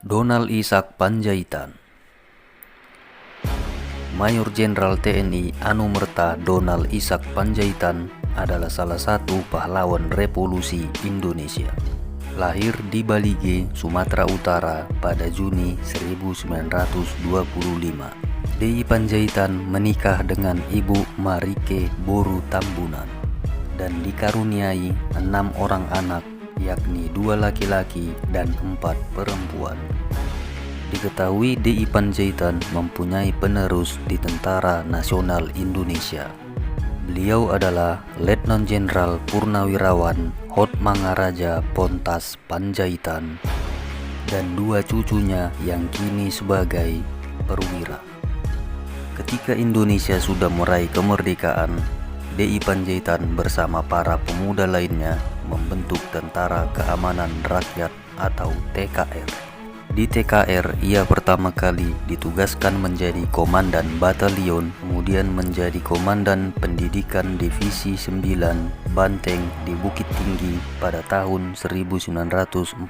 Donald Ishak Pandjaitan. Mayor Jenderal TNI Anumerta Donald Ishak Pandjaitan adalah salah satu pahlawan revolusi Indonesia. Lahir di Balige, Sumatera Utara pada Juni 1925. DI Pandjaitan menikah dengan Ibu Marike Boru Tambunan dan dikaruniai 6 orang anak, yakni 2 laki-laki dan 4 perempuan. Diketahui DI Pandjaitan mempunyai penerus di Tentara Nasional Indonesia. Beliau adalah Letnan Jenderal Purnawirawan Hotmangaraja Pontas Pandjaitan dan 2 cucunya yang kini sebagai perwira. Ketika Indonesia sudah meraih kemerdekaan, DI Pandjaitan bersama para pemuda lainnya membentuk Tentara Keamanan Rakyat atau TKR. Di TKR, ia pertama kali ditugaskan menjadi Komandan Batalion, kemudian menjadi Komandan Pendidikan Divisi 9 Banteng di Bukit Tinggi pada tahun 1948.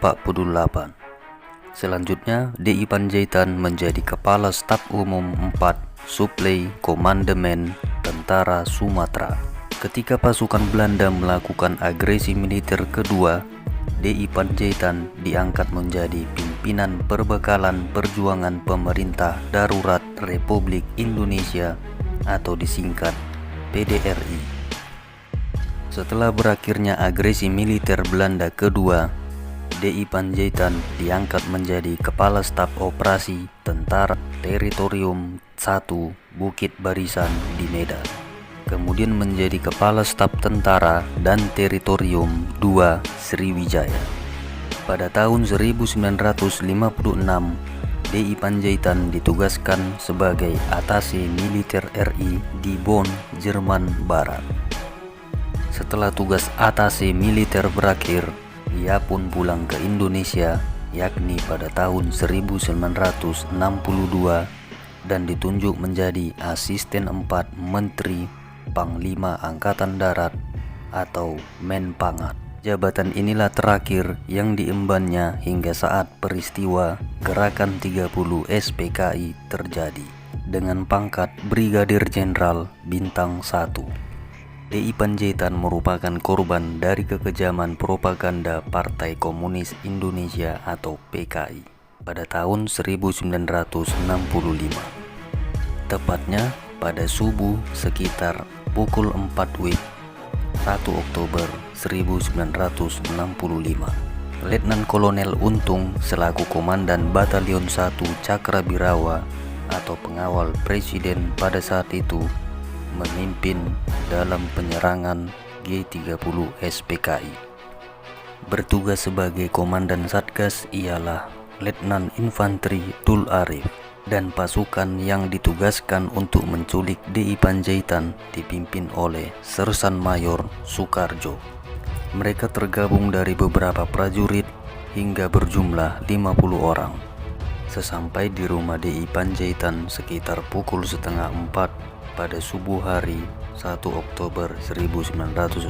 Selanjutnya, DI Pandjaitan menjadi Kepala Staf Umum 4 Suplai Komandemen Tentara Sumatera. Ketika pasukan Belanda melakukan agresi militer kedua, DI Pandjaitan diangkat menjadi pimpinan Perbekalan Perjuangan Pemerintah Darurat Republik Indonesia atau disingkat PDRI. Setelah berakhirnya agresi militer Belanda kedua, DI Pandjaitan diangkat menjadi Kepala Staf Operasi Tentara Teritorium 1 Bukit Barisan di Medan. Kemudian menjadi Kepala Staf Tentara dan Teritorium 2 Sriwijaya. Pada tahun 1956, DI Pandjaitan ditugaskan sebagai Atase Militer RI di Bonn, Jerman Barat. Setelah tugas Atase Militer berakhir, ia pun pulang ke Indonesia, yakni pada tahun 1962 dan ditunjuk menjadi Asisten 4 Menteri Panglima Angkatan Darat atau Menpangat. Jabatan inilah terakhir yang diembannya hingga saat peristiwa Gerakan 30 SPKI terjadi dengan pangkat Brigadir Jenderal Bintang 1. DI Pandjaitan merupakan korban dari kekejaman propaganda Partai Komunis Indonesia atau PKI pada tahun 1965. Tepatnya pada subuh sekitar pukul 4 WIB 1 Oktober 1965. Letnan Kolonel Untung selaku Komandan Batalion 1 Cakrabirawa atau pengawal Presiden pada saat itu memimpin dalam penyerangan G30 SPKI. Bertugas sebagai Komandan Satgas ialah Letnan Infanteri Dul Arif dan pasukan yang ditugaskan untuk menculik DI Pandjaitan dipimpin oleh Sersan Mayor Soekarjo. Mereka tergabung dari beberapa prajurit hingga berjumlah 50 orang. Sesampai di rumah DI Pandjaitan sekitar pukul setengah 4 pada subuh hari 1 Oktober 1965,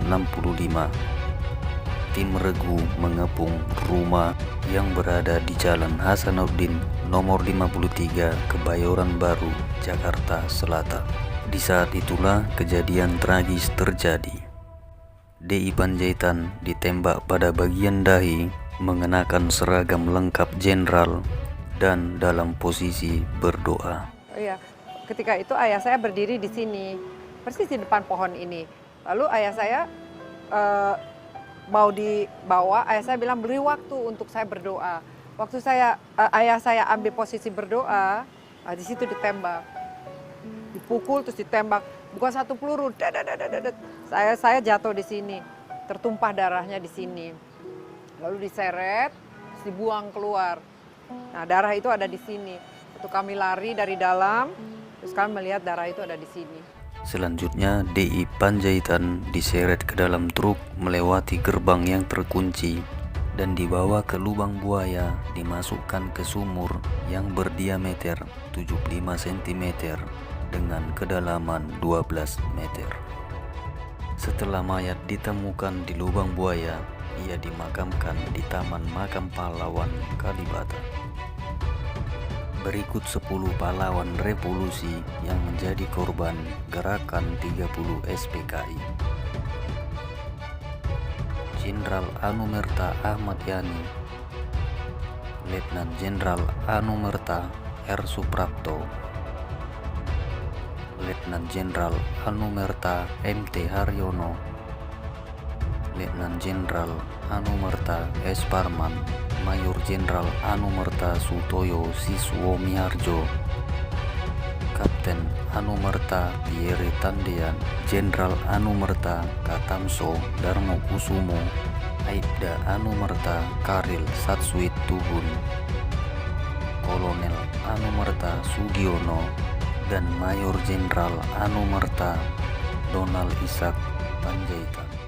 tim regu mengepung rumah yang berada di Jalan Hasanuddin nomor 53 Kebayoran Baru, Jakarta Selatan. Di saat itulah kejadian tragis terjadi. DI Pandjaitan ditembak pada bagian dahi, mengenakan seragam lengkap jenderal dan dalam posisi berdoa. Iya, ketika itu ayah saya berdiri di sini, persis di depan pohon ini. Lalu ayah saya mau dibawa, ayah saya bilang beri waktu untuk saya berdoa. Waktu ayah saya ambil posisi berdoa, di situ ditembak, dipukul terus ditembak, bukan 1 peluru, saya jatuh di sini, tertumpah darahnya di sini, lalu diseret, terus dibuang keluar. Nah darah itu ada di sini. Waktu kami lari dari dalam, terus kami melihat darah itu ada di sini. Selanjutnya DI Pandjaitan diseret ke dalam truk melewati gerbang yang terkunci dan dibawa ke lubang buaya, dimasukkan ke sumur yang berdiameter 75 cm dengan kedalaman 12 meter. Setelah mayat ditemukan di lubang buaya, ia dimakamkan di Taman Makam Pahlawan Kalibata. Berikut 10 pahlawan revolusi yang menjadi korban gerakan 30 SPKI. Jenderal Anumerta Ahmad Yani, Letnan Jenderal Anumerta R. Suprapto, Letnan Jenderal Anumerta M.T. Haryono, Letnan Jenderal Anumerta S. Parman, Mayor Jenderal Anumerta Sutoyo Siswomiharjo, Kapten Anumerta Pierre Tandean, Jenderal Anumerta Katamso Darmo Kusumo, Aibda Anumerta Karil Satsuit Tuhun, Kolonel Anumerta Sugiono, dan Mayor Jenderal Anumerta Donald Ishak Panjaitan.